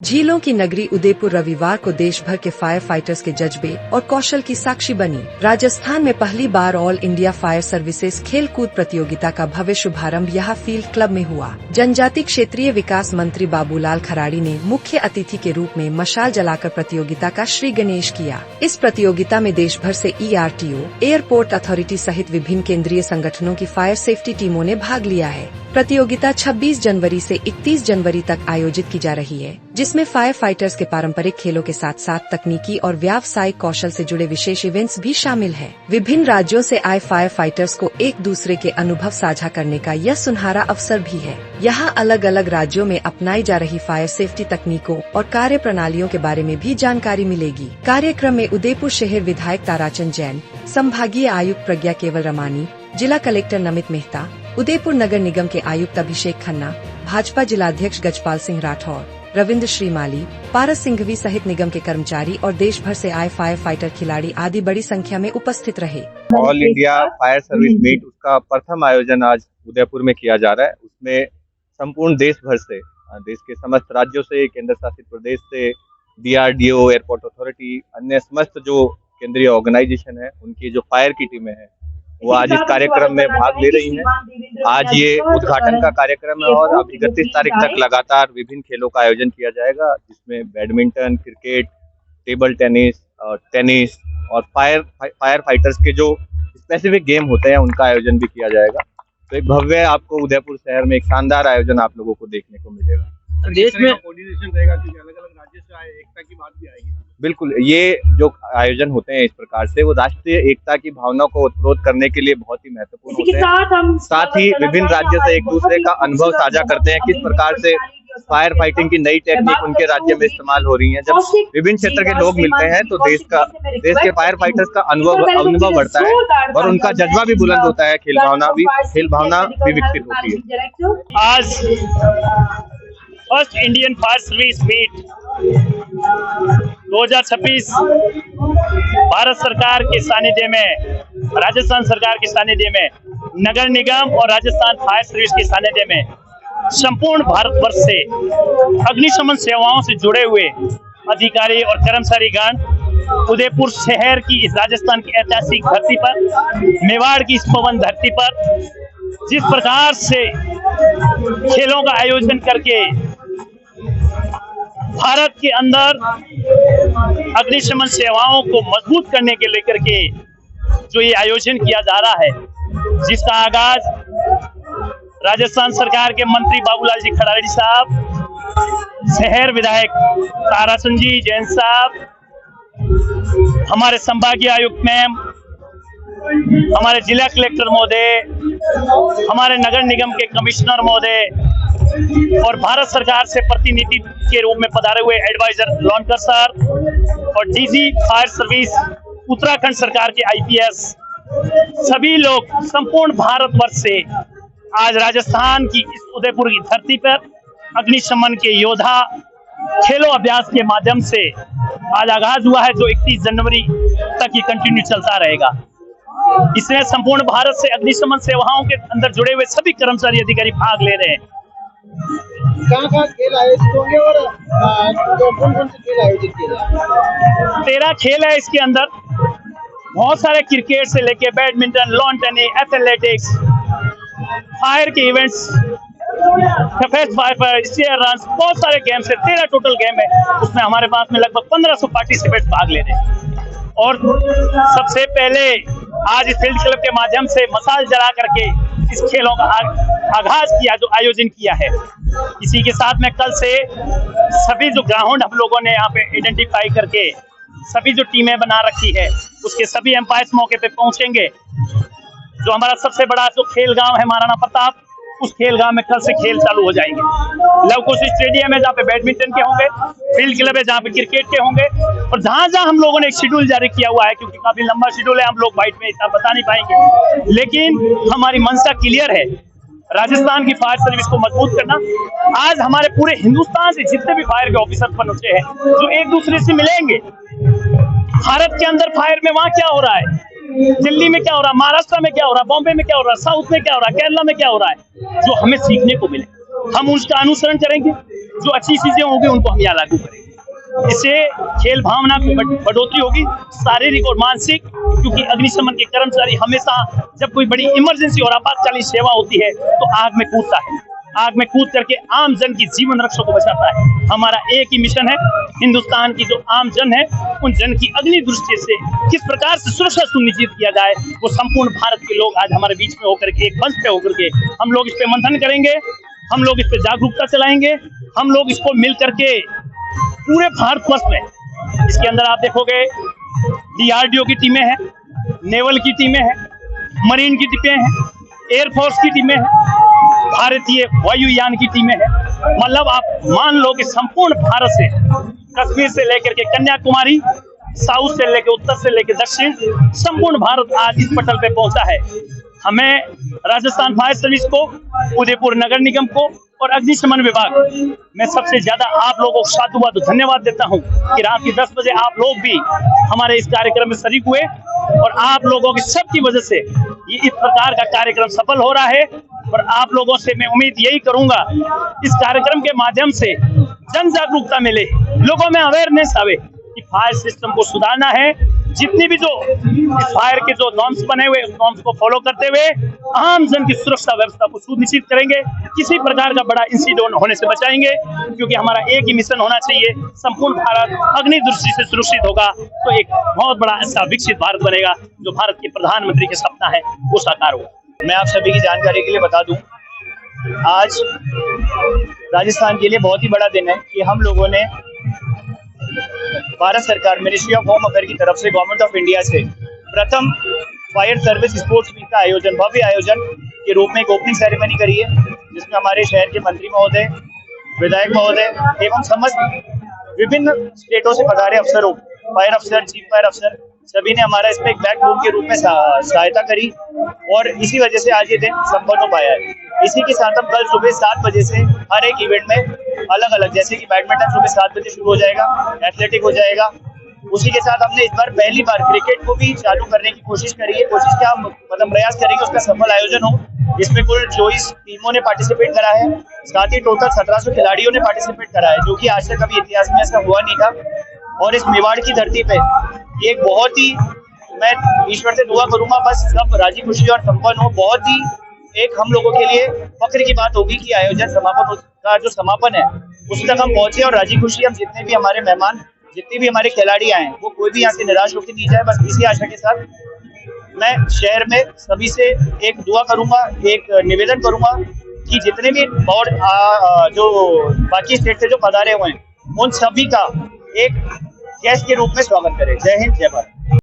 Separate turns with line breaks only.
झीलों की नगरी उदयपुर रविवार को देश भर के फायर फाइटर्स के जज्बे और कौशल की साक्षी बनी। राजस्थान में पहली बार ऑल इंडिया फायर सर्विसेज खेल कूद प्रतियोगिता का भव्य शुभारंभ यहाँ फील्ड क्लब में हुआ। जनजाति क्षेत्रीय विकास मंत्री बाबूलाल खराड़ी ने मुख्य अतिथि के रूप में मशाल जलाकर प्रतियोगिता का श्री गणेश किया। इस प्रतियोगिता में देश भर से ERTO, एयरपोर्ट अथॉरिटी सहित विभिन्न केंद्रीय संगठनों की फायर सेफ्टी टीमों ने भाग लिया है। प्रतियोगिता 26 जनवरी से 31 जनवरी तक आयोजित की जा रही है, जिसमें फायर फाइटर्स के पारंपरिक खेलों के साथ साथ तकनीकी और व्यावसायिक कौशल से जुड़े विशेष इवेंट्स भी शामिल हैं। विभिन्न राज्यों से आए फायर फाइटर्स को एक दूसरे के अनुभव साझा करने का यह सुनहरा अवसर भी है। यहाँ अलग अलग राज्यों में अपनाई जा रही फायर सेफ्टी तकनीकों और कार्य प्रणालियों के बारे में भी जानकारी मिलेगी। कार्यक्रम में उदयपुर शहर विधायक ताराचंद जैन, संभागीय आयुक्त प्रज्ञा केवल रमानी, जिला कलेक्टर नमित मेहता, उदयपुर नगर निगम के आयुक्त अभिषेक खन्ना, भाजपा जिलाध्यक्ष गजपाल सिंह राठौर, रविंद्र श्रीमाली, पारस सिंघवी सहित निगम के कर्मचारी और देश भर से आए फायर फाइटर खिलाड़ी आदि बड़ी संख्या में उपस्थित रहे।
All India fire service meet उसका प्रथम आयोजन आज उदयपुर में किया जा रहा है। उसमें संपूर्ण देश भर से, देश के समस्त राज्यों से, केंद्र शासित प्रदेश से, DRDO, एयरपोर्ट अथॉरिटी, अन्य समस्त जो केंद्रीय ऑर्गेनाइजेशन है, उनकी जो फायर की टीमें हैं वो आज इस कार्यक्रम में भाग ले रही हैं। आज ये उद्घाटन का कार्यक्रम है और अब 31 तारीख तक लगातार विभिन्न खेलों का आयोजन किया जाएगा, जिसमें बैडमिंटन, क्रिकेट, टेबल टेनिस और फायर फाइटर्स के जो स्पेसिफिक गेम होते हैं उनका आयोजन भी किया जाएगा। तो एक भव्य आपको उदयपुर शहर में एक शानदार आयोजन आप लोगों को देखने को मिलेगा।
देश में कोऑर्डिनेशन रहेगा क्योंकि अलग अलग राज्य से आए, एकता की बात भी आएगी।
बिल्कुल, ये जो आयोजन होते हैं इस प्रकार से वो राष्ट्रीय एकता की भावना को उत्प्रोत करने के लिए बहुत ही महत्वपूर्ण होते हैं। साथ ही विभिन्न राज्यों से एक दूसरे का अनुभव साझा करते हैं, किस प्रकार से फायर फाइटिंग की नई टेक्निक उनके राज्य में इस्तेमाल हो रही है। जब विभिन्न क्षेत्र के लोग मिलते हैं तो देश के फायर फाइटर्स का अनुभव बढ़ता है और उनका जज्बा भी बुलंद होता है, खेल भावना भी विकसित होती है।
आज first Indian fire service meet 2026 Bharat सरकार के सानिध्य में, राजस्थान सरकार के सानिध्य में, नगर निगम और राजस्थान फायर सर्विस के सानिध्य में संपूर्ण भारतवर्ष से अग्निशमन सेवाओं से जुड़े हुए अधिकारी और कर्मचारीगण उदयपुर शहर की इस राजस्थान की ऐतिहासिक धरती पर, मेवाड़ की इस पवन धरती पर जिस प्रकार से खेलों का आयोजन करके भारत के अंदर अग्निशमन सेवाओं को मजबूत करने के लेकर के जो ये आयोजन किया जा रहा है, जिसका आगाज राजस्थान सरकार के मंत्री बाबूलाल जी खराड़ी साहब, शहर विधायक ताराचंद जी जैन साहब, हमारे संभागीय आयुक्त मैम, हमारे जिला कलेक्टर महोदय, हमारे नगर निगम के कमिश्नर महोदय और भारत सरकार से प्रतिनिधि के रूप में पधारे हुए एडवाइजर लोनकर सर और DG फायर सर्विस उत्तराखंड सरकार के IPS, सभी लोग संपूर्ण भारतवर्ष से आज राजस्थान की इस उदयपुर की धरती पर अग्निशमन के योद्धा खेलो अभ्यास के माध्यम से आज आगाज हुआ है, जो 31 जनवरी तक ये कंटिन्यू चलता रहेगा। इसमें संपूर्ण भारत से अग्निशमन सेवाओं के अंदर जुड़े हुए सभी कर्मचारी अधिकारी भाग ले रहे हैं।
कहाँ खेल आयोजित होंगे और कौन से खेल आयोजित किए जाएंगे?
13 खेल है इसके अंदर, बहुत सारे क्रिकेट से लेके badminton, lawn tennis, athletics, fire के इवेंट्स, बहुत सारे गेम्स है। 13 टोटल गेम है, उसमें हमारे पास में लगभग 1500 पार्टिसिपेंट भाग ले रहे हैं। और सबसे पहले आज इस फील्ड क्लब के माध्यम से मशाल जला करके इस खेलों का आगाज किया, जो आयोजन किया है। इसी के साथ में कल से सभी जो ग्राउंड हम लोगों ने यहाँ पे आइडेंटिफाई करके सभी जो टीमें बना रखी है, उसके सभी एम्पायर्स मौके पे पहुंचेंगे। जो हमारा सबसे बड़ा जो खेल गांव है महाराणा प्रताप, उस खेल गांव में कल से खेल चालू हो जाएंगे। लवकुश स्टेडियम है जहाँ पे बैडमिंटन के होंगे, फील्ड क्लब है जहाँ पे क्रिकेट के होंगे, और जहाँ जहाँ हम लोगों ने एक शेड्यूल जारी किया हुआ है, क्योंकि काफी लंबा शेड्यूल है, हम लोग बाइट में इतना बता नहीं पाएंगे, लेकिन हमारी मंशा क्लियर है, राजस्थान की फायर सर्विस को मजबूत करना। आज हमारे पूरे हिंदुस्तान से जितने भी फायर के ऑफिसर पहुंचे हैं, जो एक दूसरे से मिलेंगे, भारत के अंदर फायर में वहाँ क्या हो रहा है, दिल्ली में क्या हो रहा है, महाराष्ट्र में क्या हो रहा है, बॉम्बे में क्या हो रहा है, साउथ में क्या हो रहा है, केरला में क्या हो रहा है, जो हमें सीखने को मिले, हम उसका अनुसरण करेंगे। जो अच्छी चीजें होंगी उनको हम यहाँ लागू करेंगे। इससे खेल भावना की बढ़ोतरी होगी, शारीरिक और मानसिक, क्योंकि अग्निशमन के कर्मचारी हमेशा जब कोई बड़ी इमरजेंसी और आपातकालीन सेवा होती है तो आग में कूदता है, आग में कूद करके आम जन की जीवन रक्षा को बचाता है। हमारा एक ही मिशन है, हिंदुस्तान की जो आम जन है उन जन की अग्नि दृष्टि से किस प्रकार से सुरक्षा सुनिश्चित किया जाए, वो संपूर्ण भारत के लोग आज हमारे बीच में होकर के, एक मंच पे होकर के हम लोग इस पे मंथन करेंगे, हम लोग इस पे जागरूकता चलाएंगे, हम लोग इसको मिल करके पूरे भारतवर्ष में, इसके अंदर आप देखोगे DRDO की टीमें हैं, नेवल की टीमें हैं, मरीन की टीमें हैं, एयरफोर्स की टीमें हैं, भारतीय वायुयान की टीमें हैं। मतलब आप मान लो कि संपूर्ण भारत से, कश्मीर से लेकर के कन्याकुमारी, साउथ से लेकर उत्तर से लेकर दक्षिण, संपूर्ण भारत आज इस पटल पे पहुंचा है। हमें राजस्थान फायर सर्विस को, उदयपुर नगर निगम को और अग्निशमन विभाग, मैं सबसे ज्यादा आप लोगों को साधुवाद धन्यवाद देता हूं कि रात के 10 बजे आप लोग भी हमारे इस कार्यक्रम में शरीक हुए और आप लोगों की सबकी वजह से ये इस प्रकार का कार्यक्रम सफल हो रहा है। और आप लोगों से मैं उम्मीद यही करूंगा, इस कार्यक्रम के माध्यम से जन जागरूकता मिले, लोगों में अवेयरनेस आवे कि फायर सिस्टम को सुधारना है। जितनी भी जो फायर के जो नॉर्म्स बने हुए, उस नॉर्म्स को फॉलो करते हुए आम जन की सुरक्षा व्यवस्था को सुनिश्चित करेंगे, किसी प्रकार का बड़ा इंसिडेंट होने से बचाएंगे, क्योंकि हमारा एक ही मिशन होना चाहिए, संपूर्ण भारत अग्नि दृष्टि से सुरक्षित होगा तो एक बहुत बड़ा ऐसा विकसित भारत बनेगा जो भारत के प्रधानमंत्री के सपना है वो साकार होगा।
मैं आप सभी की जानकारी के लिए बता दूं, आज राजस्थान के लिए बहुत ही बड़ा दिन है कि हम लोगों ने भारत सरकार, मिनिस्ट्री ऑफ होम अफेयर की तरफ से गवर्नमेंट ऑफ इंडिया से प्रथम फायर सर्विस स्पोर्ट्स मीट का आयोजन, भव्य आयोजन के रूप में एक ओपनिंग सेरेमनी करी है, जिसमें हमारे शहर के मंत्री महोदय, विधायक महोदय एवं समस्त विभिन्न स्टेटों से पधारे अफसरों, फायर अफसर, चीफ फायर अफसर, सभी ने हमारा इसमें एक बैकबोन के रूप में सहायता करी और इसी वजह से आज ये दिन संपन्न हो पाया है। इसी के साथ हम कल सुबह 7 बजे से हर एक इवेंट में अलग अलग, जैसे कि बैडमिंटन सुबह 7 बजे शुरू हो जाएगा, एथलेटिक हो जाएगा, उसी के साथ हमने इस बार पहली बार क्रिकेट को भी चालू करने की कोशिश करी है। कोशिश क्या, मतलब प्रयास करेंगे उसका सफल आयोजन हो। इसमें कुल 24 टीमों ने पार्टिसिपेट करा है, साथ ही टोटल 1700 खिलाड़ियों ने पार्टिसिपेट करा है, जो कि आज तक कभी इतिहास में ऐसा हुआ नहीं था। और इस मेवाड़ की धरती पे ये एक बहुत ही, मैं ईश्वर से दुआ करूंगा बस सब राजी खुशी और संपन्न हो। बहुत ही एक हम लोगों के लिए फक्र की बात होगी कि आयोजन समापन का जो समापन है उस तक हम पहुंचे और राजी खुशी हम जितने भी हमारे मेहमान, जितने भी हमारे खिलाड़ी आए वो कोई भी यहाँ से निराश होकर नहीं जाए। बस इसी आशा के साथ मैं शहर में सभी से एक दुआ करूंगा, एक निवेदन करूंगा कि जितने भी बोर्ड जो बाकी स्टेट से जो पधारे हुए हैं उन सभी का एक गेस्ट के रूप में स्वागत करें। जय हिंद, जय भारत।